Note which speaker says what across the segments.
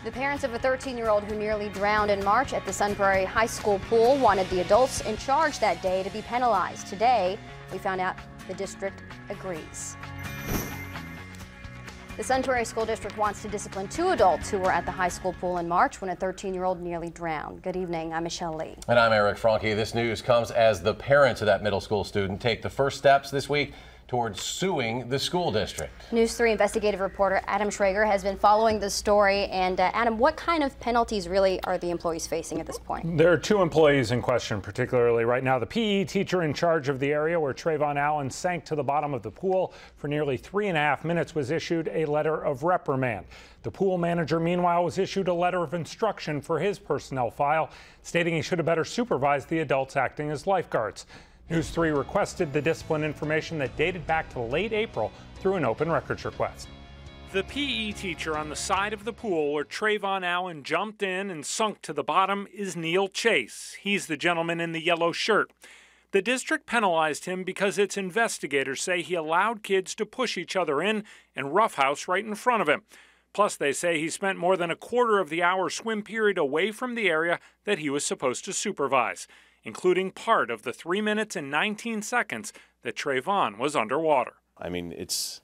Speaker 1: The parents of a 13-year-old who nearly drowned in March at the Sun Prairie High School pool wanted the adults in charge that day to be penalized. Today, we found out the district agrees. The Sun Prairie School District wants to discipline 2 adults who were at the high school pool in March when a 13-year-old nearly drowned. Good evening, I'm Michelle Lee.
Speaker 2: And I'm Eric Franke. This news comes as the parents of that middle school student take the first steps this week towards suing the school district. News 3 investigative reporter Adam Schrager has been following this story. And Adam, what kind of penalties really are the employees facing at this point?
Speaker 3: There are 2 employees in question, particularly right now. The PE teacher in charge of the area where Trayvon Allen sank to the bottom of the pool for nearly 3.5 minutes was issued a letter of reprimand. The pool manager, meanwhile, was issued a letter of instruction for his personnel file, stating he should have better supervised the adults acting as lifeguards. News 3 requested the discipline information that dated back to late April through an open records request. The PE teacher on the side of the pool where Trayvon Allen jumped in and sunk to the bottom is Neil Chase. He's the gentleman in the yellow shirt. The district penalized him because its investigators say he allowed kids to push each other in and roughhouse right in front of him. Plus, they say he spent more than a quarter of the hour swim period away from the area that he was supposed to supervise, including part of the 3 minutes and 19 seconds that Trayvon was underwater.
Speaker 4: I mean, it's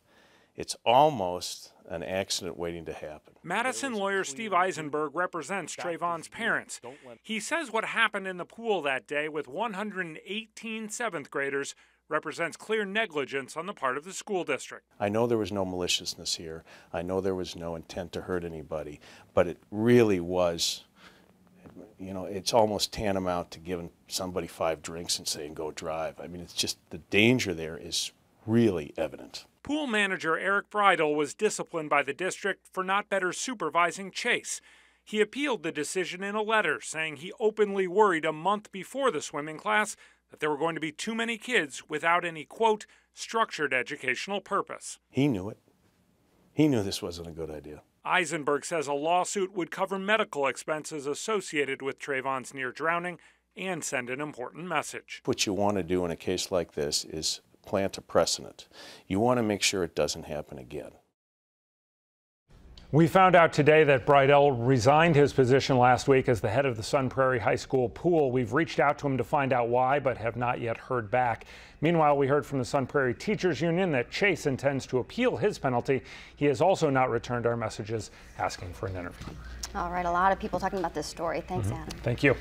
Speaker 4: almost an accident waiting to happen.
Speaker 3: Madison lawyer Steve Eisenberg represents Trayvon's parents. He says what happened in the pool that day with 118 7th graders represents clear negligence on the part of the school district.
Speaker 4: I know there was no maliciousness here. I know there was no intent to hurt anybody, but it really was, you know, it's almost tantamount to giving somebody 5 drinks and saying, go drive. I mean, it's just the danger there is really evident.
Speaker 3: Pool manager Eric Bridle was disciplined by the district for not better supervising Chase. He appealed the decision in a letter, saying he openly worried a month before the swimming class that there were going to be too many kids without any, quote, structured educational purpose.
Speaker 4: He knew it. He knew this wasn't a good idea.
Speaker 3: Eisenberg says a lawsuit would cover medical expenses associated with Trayvon's near drowning and send an important message.
Speaker 4: What you want to do in a case like this is plant a precedent. You want to make sure it doesn't happen again.
Speaker 3: We found out today that Bridle resigned his position last week as the head of the Sun Prairie High School pool. We've reached out to him to find out why, but have not yet heard back. Meanwhile, we heard from the Sun Prairie Teachers Union that Chase intends to appeal his penalty. He has also not returned our messages asking for an interview.
Speaker 1: All right, a lot of people talking about this story. Thanks, Adam.
Speaker 3: Thank you.